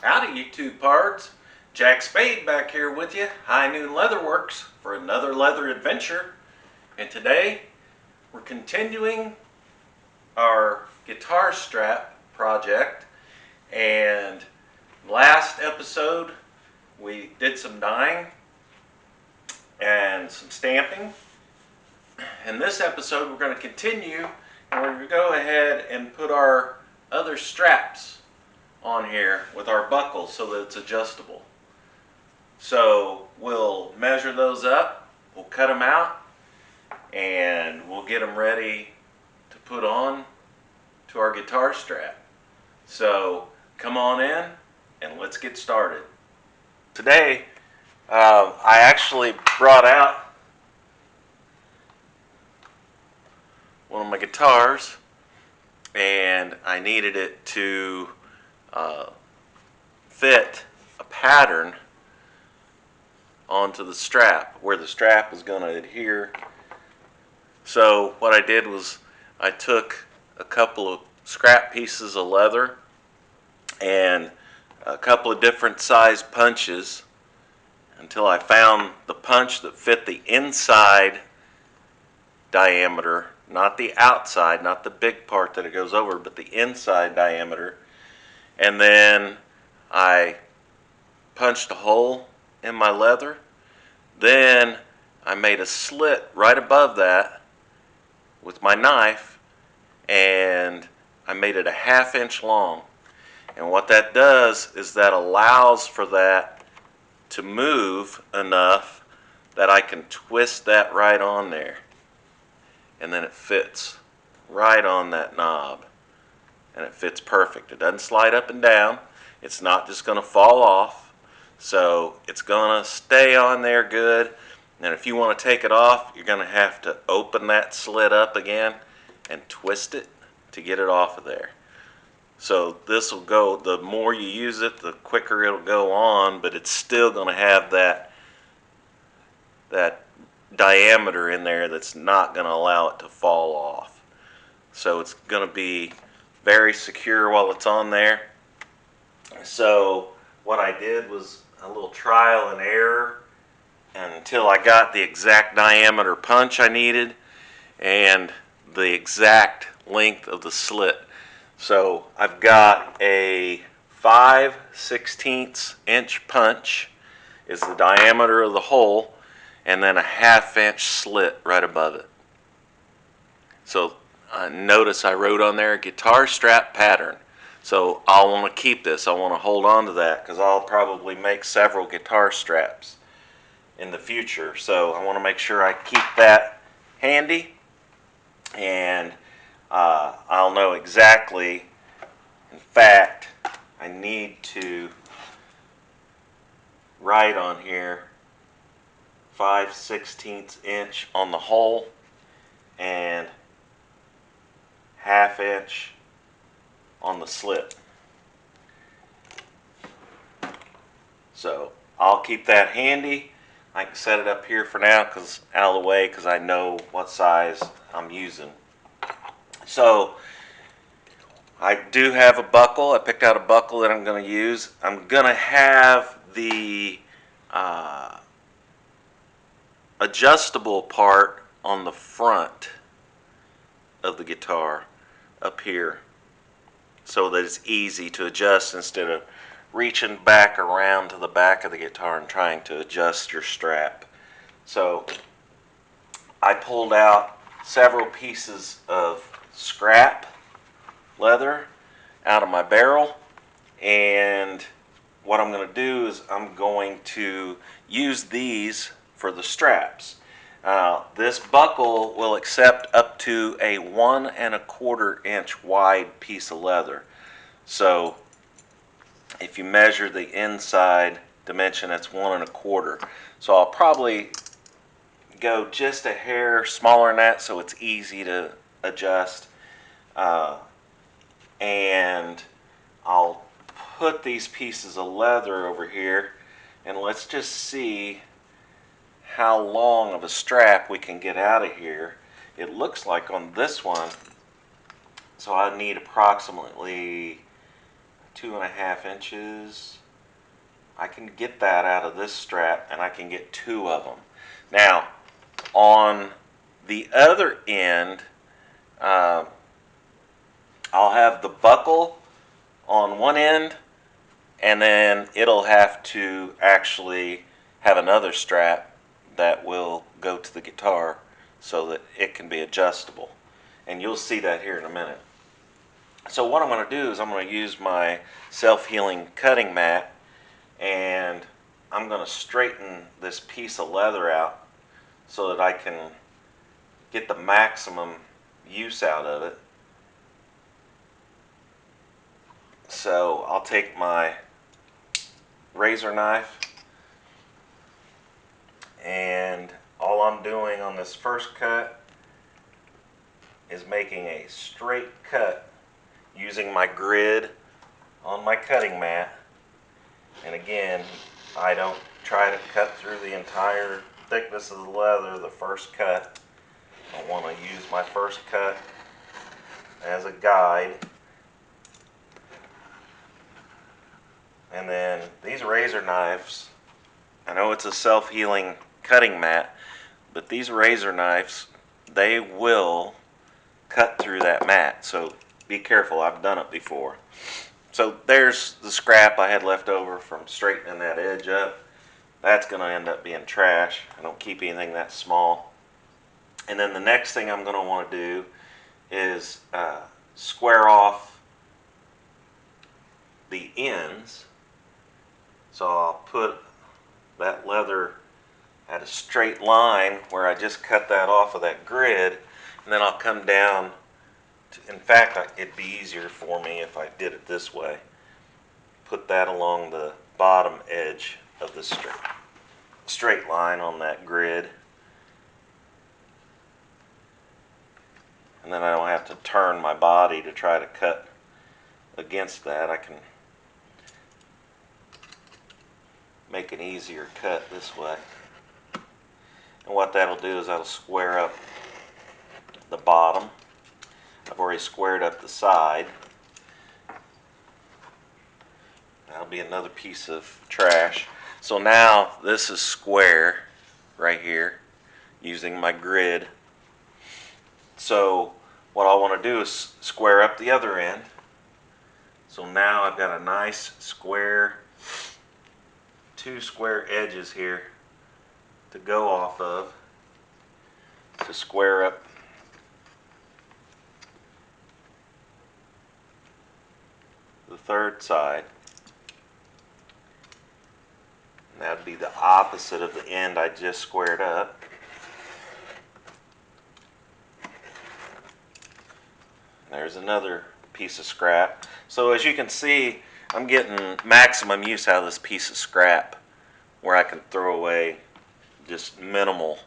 Howdy, YouTube pards. Jack Spade back here with you, High Noon Leatherworks, for another leather adventure. And today we're continuing our guitar strap project. And last episode we did some dyeing and some stamping. In this episode we're going to continue, and we're going to go ahead and put our other straps on here with our buckle so that it's adjustable. So we'll measure those up, we'll cut them out, and we'll get them ready to put on to our guitar strap. So come on in and let's get started. Today I actually brought out one of my guitars, and I needed it to fit a pattern onto the strap where the strap is going to adhere. So what I did was I took a couple of scrap pieces of leather and a couple of different size punches until I found the punch that fit the inside diameter, not the outside, not the big part that it goes over, but the inside diameter. And then I punched a hole in my leather. Then I made a slit right above that with my knife, and I made it a 1/2 inch long. And what that does is that allows for that to move enough that I can twist that right on there, and then it fits right on that knob. And it fits perfect. It doesn't slide up and down. It's not just going to fall off. So it's going to stay on there good. And if you want to take it off, you're going to have to open that slit up again and twist it to get it off of there. So this will go, the more you use it, the quicker it'll go on, but it's still going to have that diameter in there that's not going to allow it to fall off. So it's going to be very secure while it's on there. So what I did was a little trial and error until I got the exact diameter punch I needed and the exact length of the slit. So I've got a 5/16 inch punch is the diameter of the hole, and then a 1/2 inch slit right above it. So notice I wrote on there guitar strap pattern. So I'll want to keep this. I want to hold on to that because I'll probably make several guitar straps in the future. So I want to make sure I keep that handy, and I'll know exactly. In fact, I need to write on here 5/16 inch on the hole and 1/2 inch on the slit. So I'll keep that handy. I can set it up here for now because out of the way, because I know what size I'm using. So I do have a buckle. I picked out a buckle that I'm going to use. I'm going to have the adjustable part on the front of the guitar up here so that it's easy to adjust instead of reaching back around to the back of the guitar and trying to adjust your strap. So I pulled out several pieces of scrap leather out of my barrel, and what I'm going to do is I'm going to use these for the straps. This buckle will accept up to a 1 1/4 inch wide piece of leather. So if you measure the inside dimension, it's 1 1/4. So I'll probably go just a hair smaller than that so it's easy to adjust. And I'll put these pieces of leather over here, and let's just see how long of a strap we can get out of here. It looks like on this one, so I need approximately 2.5 inches. I can get that out of this strap, and I can get 2 of them. Now, on the other end, I'll have the buckle on one end, and then it'll have to actually have another strap that will go to the guitar so that it can be adjustable. And you'll see that here in a minute. So what I'm going to do is I'm going to use my self-healing cutting mat, and I'm going to straighten this piece of leather out so that I can get the maximum use out of it. So I'll take my razor knife, and all I'm doing on this first cut is making a straight cut using my grid on my cutting mat. And again, I don't try to cut through the entire thickness of the leather the first cut. I want to use my first cut as a guide. And then these razor knives, I know it's a self-healing cutting mat, but these razor knives, they will cut through that mat, so be careful. I've done it before. So there's the scrap I had left over from straightening that edge up. That's going to end up being trash. I don't keep anything that small. And then the next thing I'm going to want to do is square off the ends. So I'll put that leather at a straight line where I just cut that off of that grid, and then I'll come down to, in fact, it'd be easier for me if I did it this way. Put that along the bottom edge of the straight line on that grid, and then I don't have to turn my body to try to cut against that. I can make an easier cut this way. And what that'll do is that'll square up the bottom. I've already squared up the side. That'll be another piece of trash. So now this is square right here using my grid. So what I want to do is square up the other end. So now I've got a nice square, 2 square edges here to go off of to square up the third side. And that would be the opposite of the end I just squared up. There's another piece of scrap. So as you can see, I'm getting maximum use out of this piece of scrap where I can throw away just minimal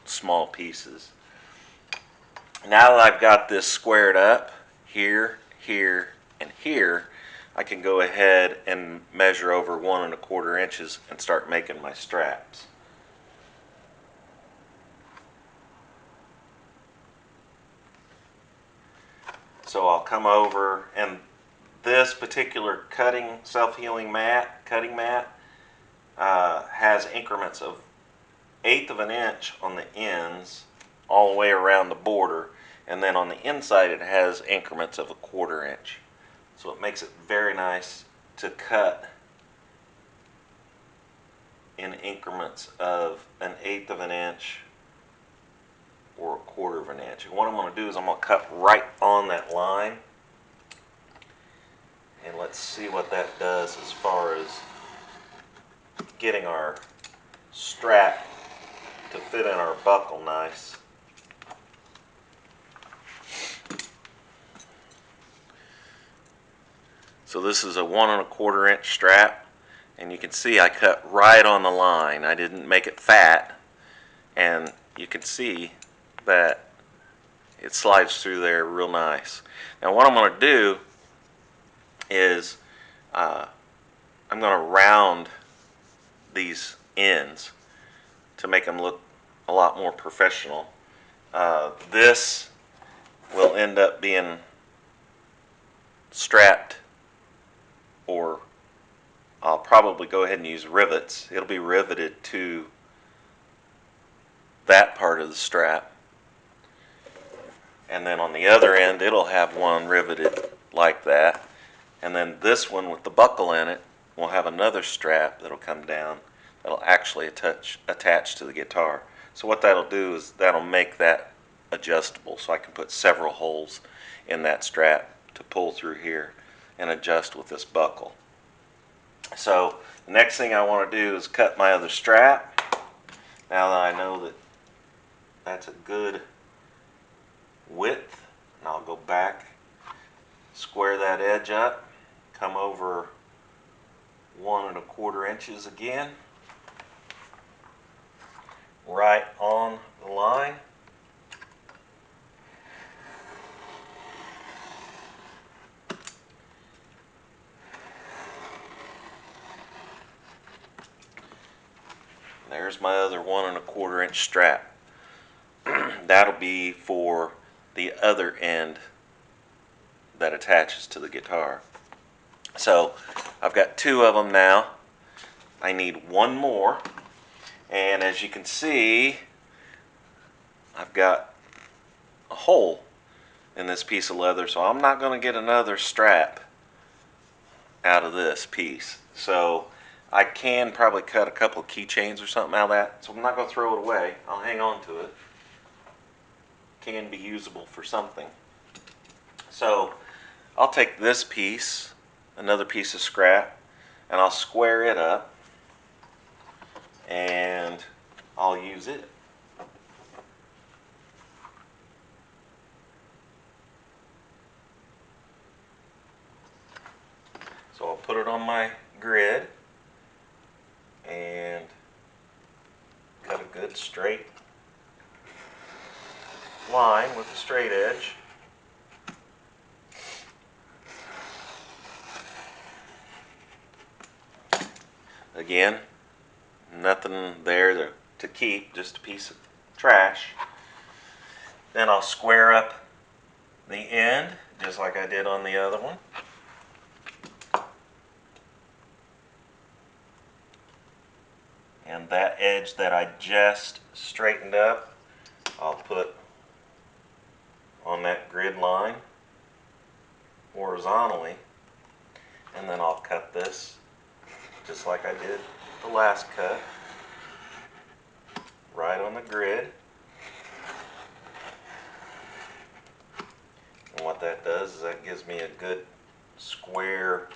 small pieces. Now that I've got this squared up here, here, and here, I can go ahead and measure over 1¼ inches and start making my straps. So I'll come over, and this particular self-healing cutting mat has increments of 1/8 of an inch on the ends all the way around the border, and then on the inside it has increments of 1/4 inch. So it makes it very nice to cut in increments of 1/8 of an inch or 1/4 of an inch. And what I'm going to do is I'm going to cut right on that line, and let's see what that does as far as getting our strap to fit in our buckle nice. So this is a 1¼ inch strap, and you can see I cut right on the line. I didn't make it fat, and you can see that it slides through there real nice. Now what I'm going to do is I'm going to round these ends to make them look a lot more professional. This will end up being strapped or I'll probably go ahead and use rivets. It'll be riveted to that part of the strap, and then on the other end it'll have one riveted like that, and then this one with the buckle in it will have another strap that'll come down that'll actually attach to the guitar. So what that'll do is that'll make that adjustable, so I can put several holes in that strap to pull through here and adjust with this buckle. So the next thing I want to do is cut my other strap. Now that I know that that's a good width, and I'll go back, square that edge up, come over 1 1/4 inches again, right on the line. There's my other 1 1/4 inch strap. That'll be for the other end that attaches to the guitar. So I've got 2 of them now. I need 1 more, and as you can see, I've got a hole in this piece of leather, so I'm not going to get another strap out of this piece. So I can probably cut a couple of keychains or something out of that, so I'm not going to throw it away. I'll hang on to it. Can be usable for something. So I'll take this piece, another piece of scrap, and I'll square it up, and I'll use it. So I'll put it on my grid and cut a good straight line with a straight edge. Again, nothing there to keep, just a piece of trash. Then I'll square up the end just like I did on the other one. And that edge that I just straightened up, I'll put on that grid line horizontally, and then I'll cut this just like I did the last cut, right on the grid. And what that does is that gives me a good square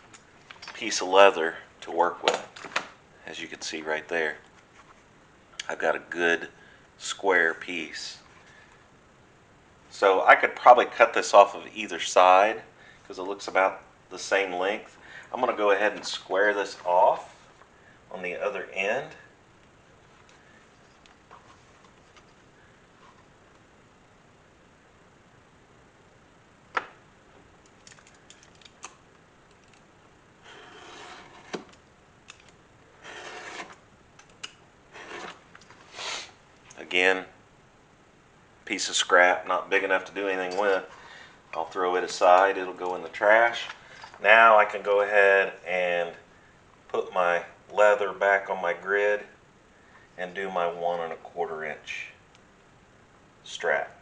piece of leather to work with. As you can see right there, I've got a good square piece. So I could probably cut this off of either side because it looks about the same length. I'm going to go ahead and square this off on the other end. Again, piece of scrap, not big enough to do anything with. I'll throw it aside, it'll go in the trash. Now I can go ahead and put my leather back on my grid and do my 1 1/4 inch strap.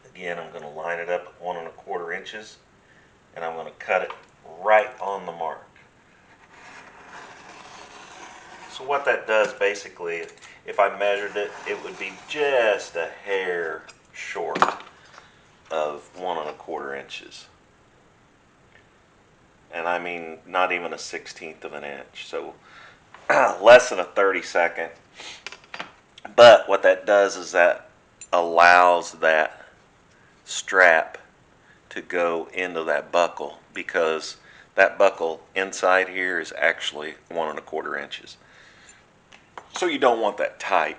Again, I'm going to line it up at 1 1/4 inches, and I'm going to cut it right on the mark. So what that does basically, if I measured it, it would be just a hair short of 1 1/4 inches. And I mean not even a 1/16 of an inch, so less than a 32nd. But what that does is that allows that strap to go into that buckle, because that buckle inside here is actually 1 1/4 inches. So you don't want that tight.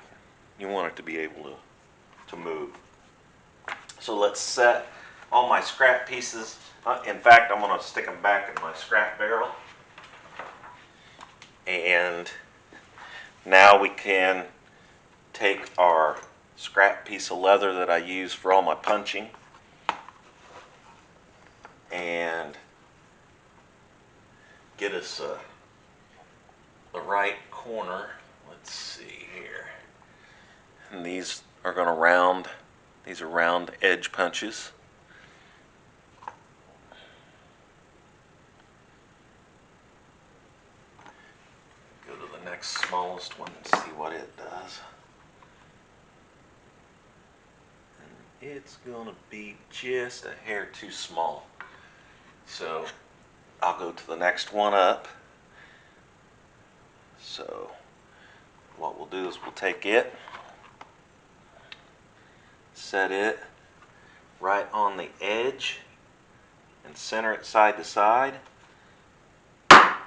You want it to be able to move. So let's set all my scrap pieces. In fact, I'm going to stick them back in my scrap barrel. And now we can take our scrap piece of leather that I use for all my punching and get us the right corner. Let's see here. And these are going to round. These are round edge punches. Go to the next smallest one and see what it does. And it's going to be just a hair too small. So I'll go to the next one up. So what we'll do is we'll take it, set it right on the edge, and center it side to side. I'll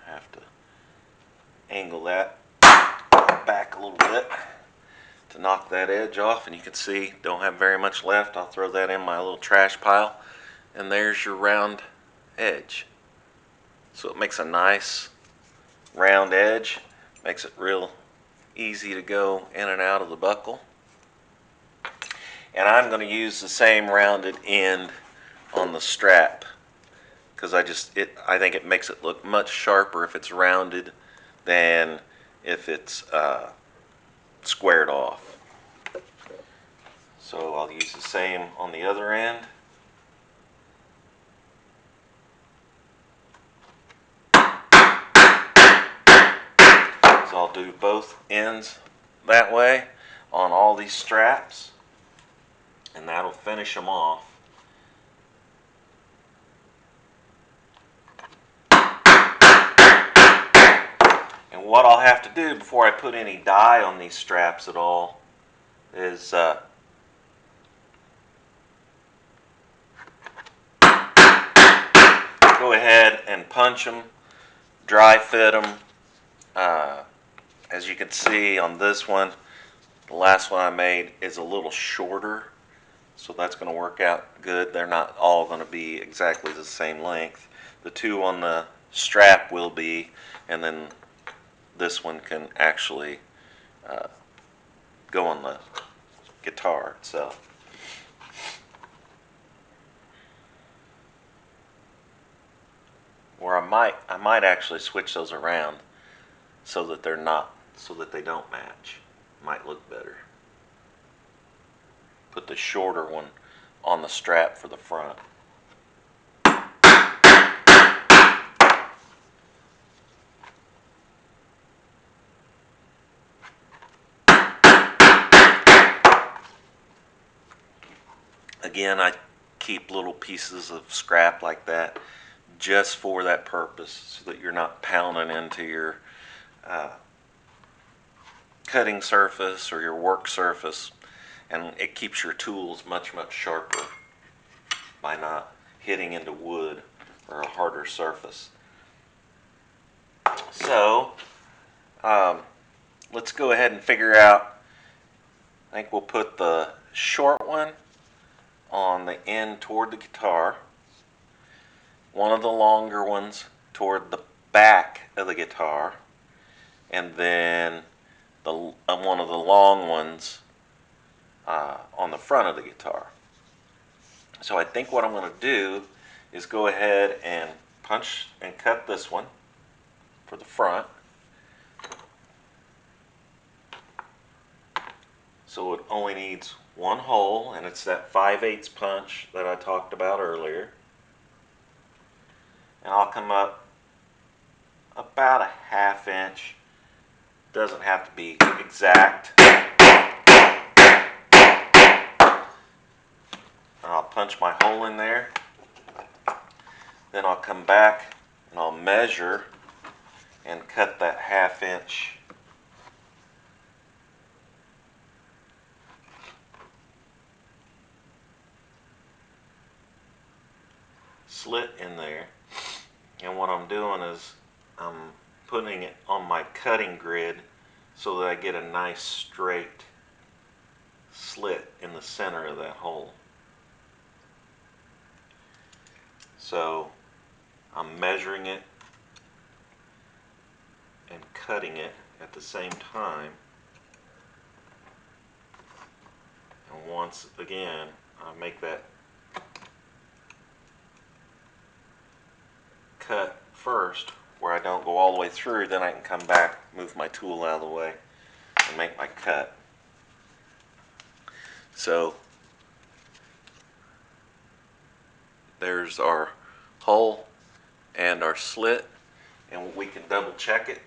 have to angle that back a little bit to knock that edge off, and you can see don't have very much left. I'll throw that in my little trash pile, and there's your round edge. So it makes a nice round edge, makes it real easy to go in and out of the buckle. And I'm going to use the same rounded end on the strap because I think it makes it look much sharper if it's rounded than if it's squared off. So I'll use the same on the other end. So I'll do both ends that way on all these straps, and that'll finish them off. And what I'll have to do before I put any dye on these straps at all is go ahead and punch them, dry fit them. As you can see on this one, the last one I made is a little shorter, so that's going to work out good. They're not all going to be exactly the same length. The two on the strap will be, and then this one can actually go on the guitar itself. Or I might actually switch those around so that they don't match. Might look better. Put the shorter one on the strap for the front. Again, I keep little pieces of scrap like that just for that purpose, so that you're not pounding into your cutting surface or your work surface, and it keeps your tools much sharper by not hitting into wood or a harder surface. So let's go ahead and figure out. I think we'll put the short one on the end toward the guitar, one of the longer ones toward the back of the guitar, and then one of the long ones on the front of the guitar. So I think what I'm going to do is go ahead and punch and cut this one for the front. So it only needs one hole, and it's that 5/8 punch that I talked about earlier. And I'll come up about a 1/2 inch. Doesn't have to be exact. I'll punch my hole in there. Then I'll come back and I'll measure and cut that 1/2 inch slit in there. And what I'm doing is I'm putting it on my cutting grid so that I get a nice straight slit in the center of that hole. So I'm measuring it and cutting it at the same time. And once again, I make that cut first where I don't go all the way through, then I can come back, move my tool out of the way, and make my cut. So there's our hole and our slit, and we can double check it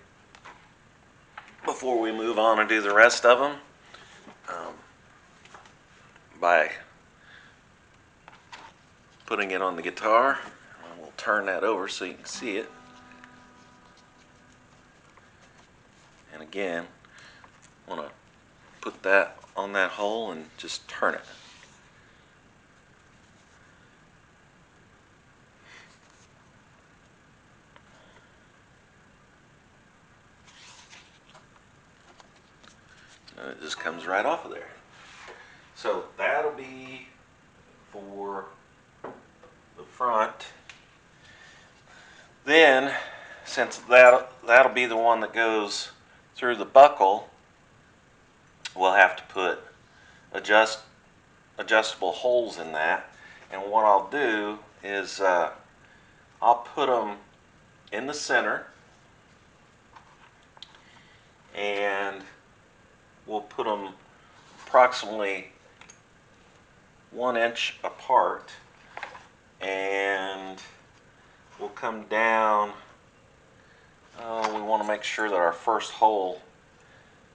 before we move on and do the rest of them by putting it on the guitar. We'll turn that over so you can see it. And again, I want to put that on that hole and just turn it. And it just comes right off of there. So that'll be for the front. Then, since that'll be the one that goes through the buckle, we'll have to put adjustable holes in that. And what I'll do is I'll put them in the center, and we'll put them approximately 1 inch apart, and we'll come down. We want to make sure that our first hole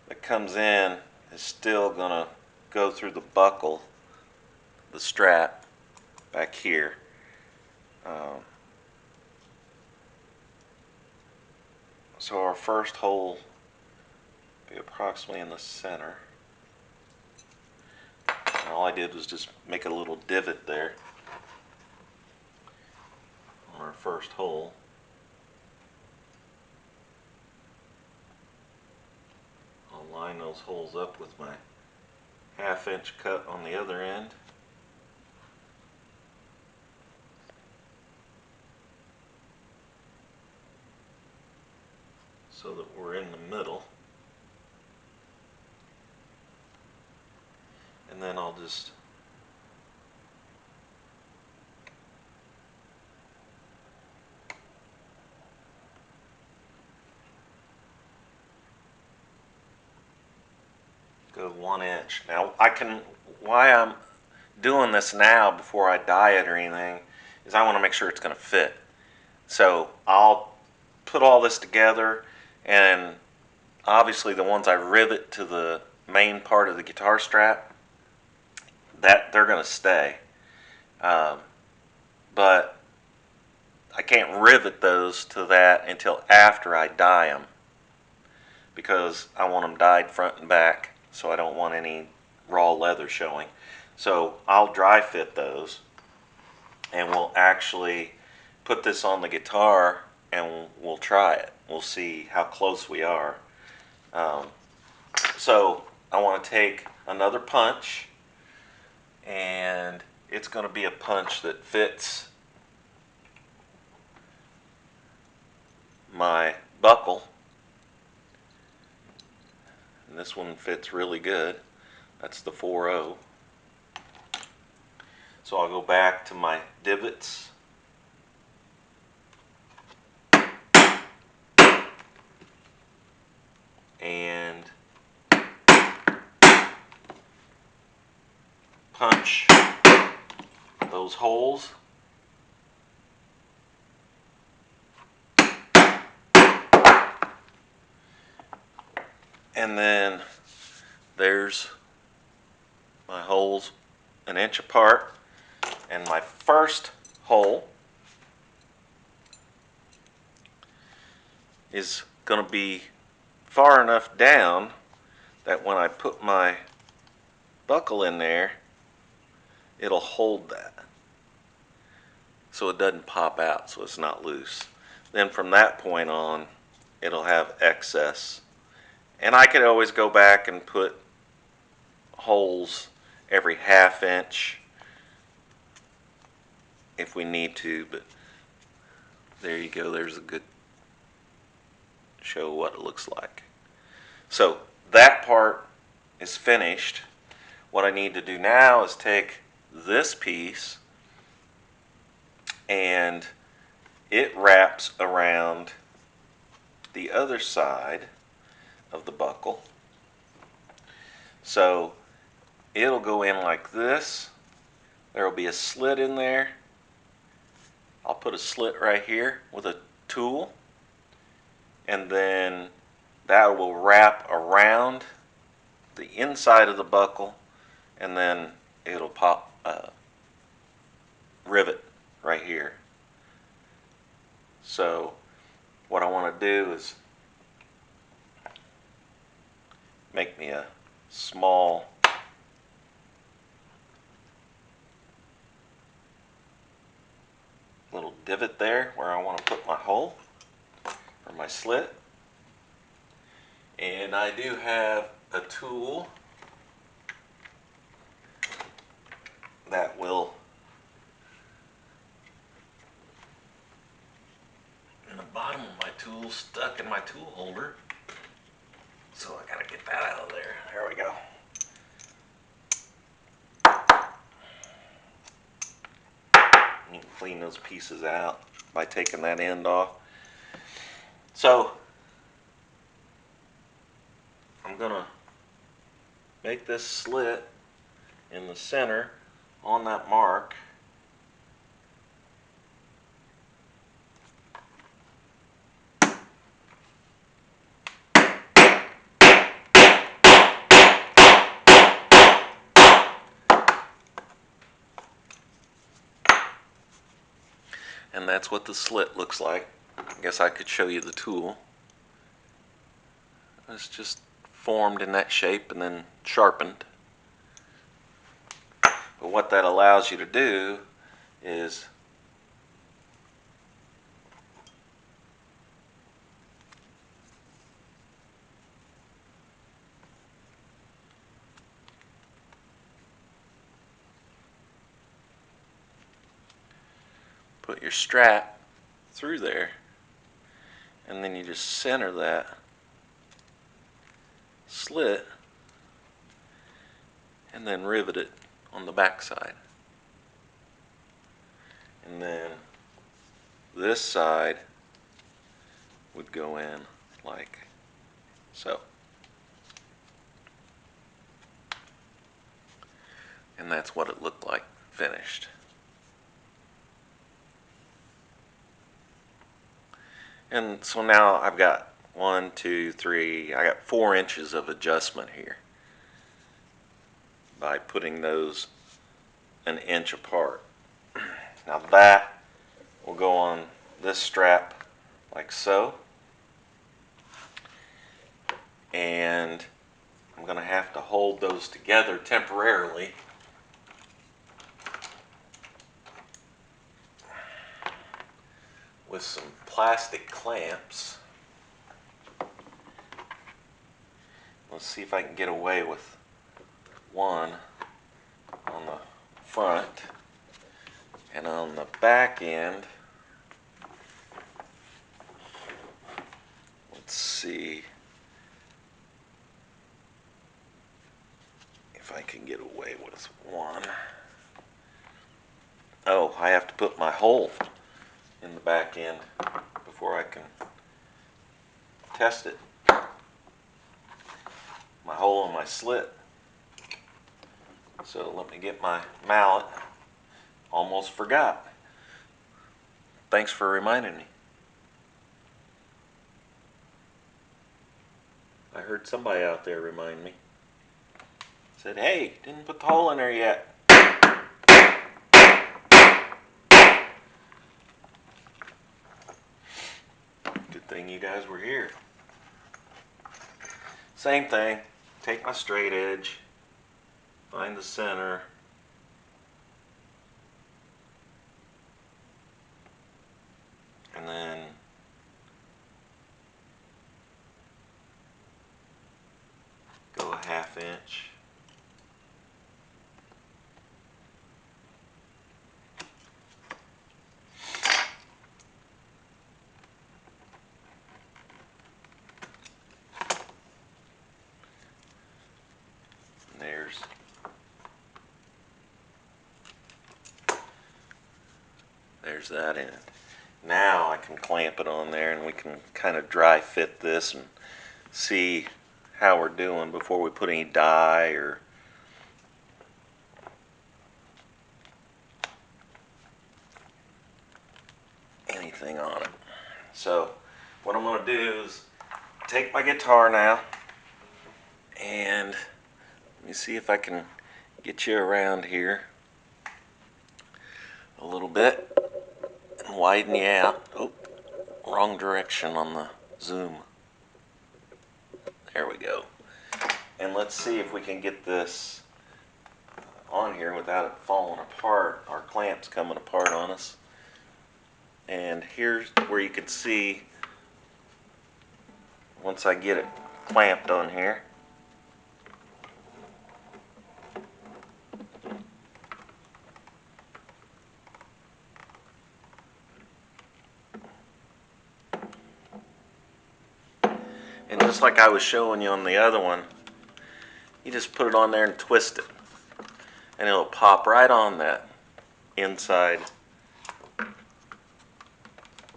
that comes in is still going to go through the buckle, the strap back here. So our first hole will be approximately in the center. And all I did was just make a little divot there on our first hole. I'll line those holes up with my 1/2 inch cut on the other end. So that we're in the middle. And then I'll just go 1 inch. Now why I'm doing this now before I dye it or anything is I want to make sure it's going to fit. So I'll put all this together, and obviously the ones I rivet to the main part of the guitar strap, that they're going to stay. But I can't rivet those to that until after I dye them, because I want them dyed front and back, so I don't want any raw leather showing. So I'll dry fit those, and we'll actually put this on the guitar and we'll try it. We'll see how close we are. So I want to take another punch, and it's going to be a punch that fits my buckle. And this one fits really good. That's the 4-0. So I'll go back to my divots. And punch those holes. And then there's my holes 1 inch apart. And my first hole is going to be far enough down that when I put my buckle in there, it'll hold that, so it doesn't pop out, so it's not loose. Then from that point on, it'll have excess. And I could always go back and put holes every 1/2 inch if we need to, but there you go. There's a good show what it looks like. So that part is finished. What I need to do now is take this piece and it wraps around the other side of the buckle. So it'll go in like this. There will be a slit in there. I'll put a slit right here with a tool, and then that will wrap around the inside of the buckle, and then it'll pop rivet right here. So what I want to do is make me a small little divot there where I want to put my hole or my slit. And I do have a tool that will, in the bottom of my tool, stuck in my tool holder. So I gotta get that out of there. There we go. You can clean those pieces out by taking that end off. So I'm gonna make this slit in the center on that mark. And that's what the slit looks like. I guess I could show you the tool. It's just formed in that shape and then sharpened. But what that allows you to do is put your strap through there, and then you just center that slit and then rivet it on the back side. And then this side would go in like so. And that's what it looked like finished. And so now I've got 1, 2, 3, I got 4 inches of adjustment here by putting those an inch apart. Now that will go on this strap like so. And I'm going to have to hold those together temporarily with some plastic clamps. Let's see if I can get away with one on the front, and on the back end, let's see if I can get away with one. Oh, I have to put my hole in the back end before I can test it. My hole in my slit. So let me get my mallet. Almost forgot. Thanks for reminding me. I heard somebody out there remind me. Said, hey, didn't put the hole in there yet. Good thing you guys were here. Same thing. Take my straight edge. Find the center. And then go a 1/2 inch. There's that in. Now I can clamp it on there and we can kind of dry fit this and see how we're doing before we put any dye or anything on it. So what I'm going to do is take my guitar now and let me see if I can get you around here a little bit and widen you out. Oh, wrong direction on the zoom. There we go. And let's see if we can get this on here without it falling apart. Our clamp's coming apart on us. And here's where you can see once I get it clamped on here. And just like I was showing you on the other one, you just put it on there and twist it. And it'll pop right on that inside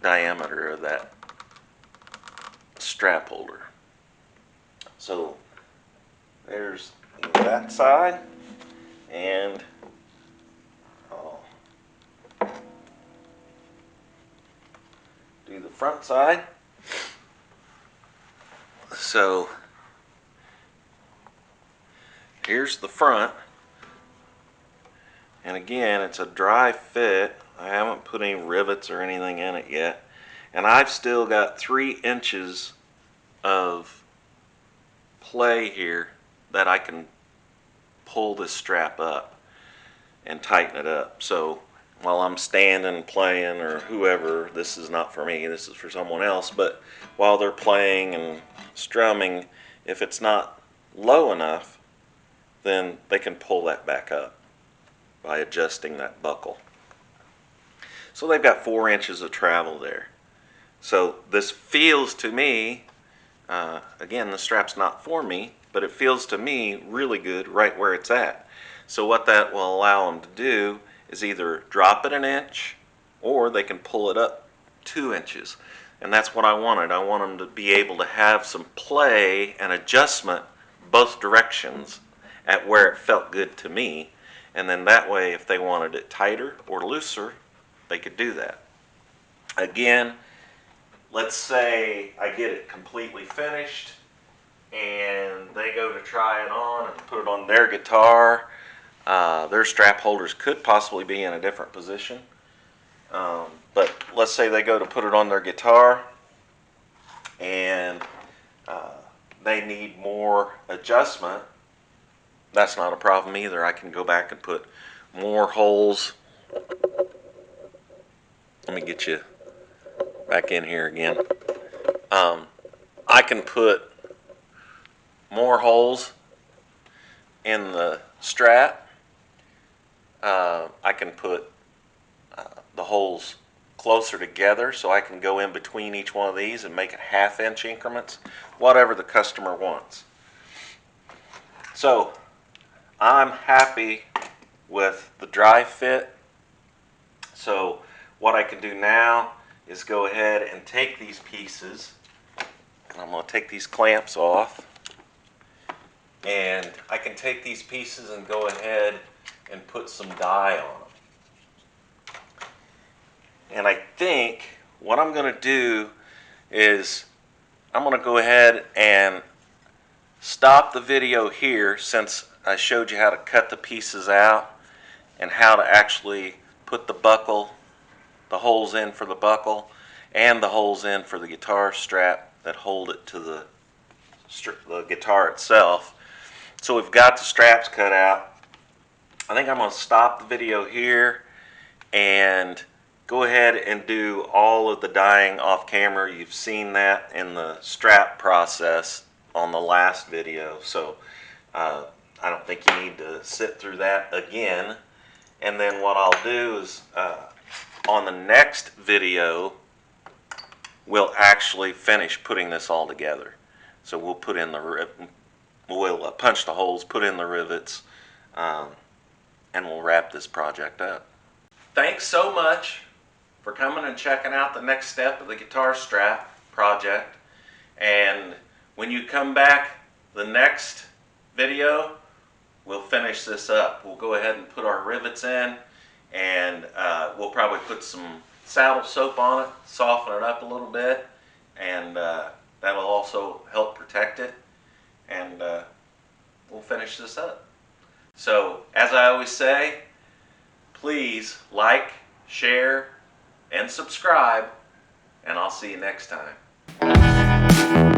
diameter of that strap holder. So there's that side, and I'll do the front side. So here's the front, and again it's a dry fit. I haven't put any rivets or anything in it yet, and I've still got 3 inches of play here that I can pull this strap up and tighten it up. So while I'm standing playing, or whoever, this is not for me, this is for someone else, but while they're playing and strumming, if it's not low enough, then they can pull that back up by adjusting that buckle. So they've got 4 inches of travel there. So this feels to me, again, the strap's not for me, but it feels to me really good right where it's at. So what that will allow them to do is either drop it an inch, or they can pull it up 2 inches. And that's what I wanted. I want them to be able to have some play and adjustment both directions at where it felt good to me. And then that way, if they wanted it tighter or looser, they could do that. Again, let's say I get it completely finished and they go to try it on and put it on their guitar. Their strap holders could possibly be in a different position. But let's say they go to put it on their guitar and they need more adjustment. That's not a problem either. I can go back and put more holes. Let me get you back in here again. I can put more holes in the strap. I can put the holes closer together, so I can go in between each one of these and make it 1/2 inch increments, whatever the customer wants. So I'm happy with the dry fit. So what I can do now is go ahead and take these pieces, and I'm going to take these clamps off, and I can take these pieces and go ahead and put some dye on them. And I think what I'm going to do is I'm going to go ahead and stop the video here, since I showed you how to cut the pieces out and how to actually put the buckle, the holes in for the buckle, and the holes in for the guitar strap that hold it to the guitar itself. So we've got the straps cut out. I think I'm going to stop the video here and go ahead and do all of the dyeing off camera. You've seen that in the strap process on the last video, so I don't think you need to sit through that again. And then what I'll do is on the next video we'll actually finish putting this all together. So we'll put in the we'll punch the holes, put in the rivets, and we'll wrap this project up. Thanks so much for coming and checking out the next step of the guitar strap project. And when you come back the next video, we'll finish this up. We'll go ahead and put our rivets in, and we'll probably put some saddle soap on it, soften it up a little bit, and that'll also help protect it. And we'll finish this up. So, as I always say, please like, share, and subscribe, and I'll see you next time.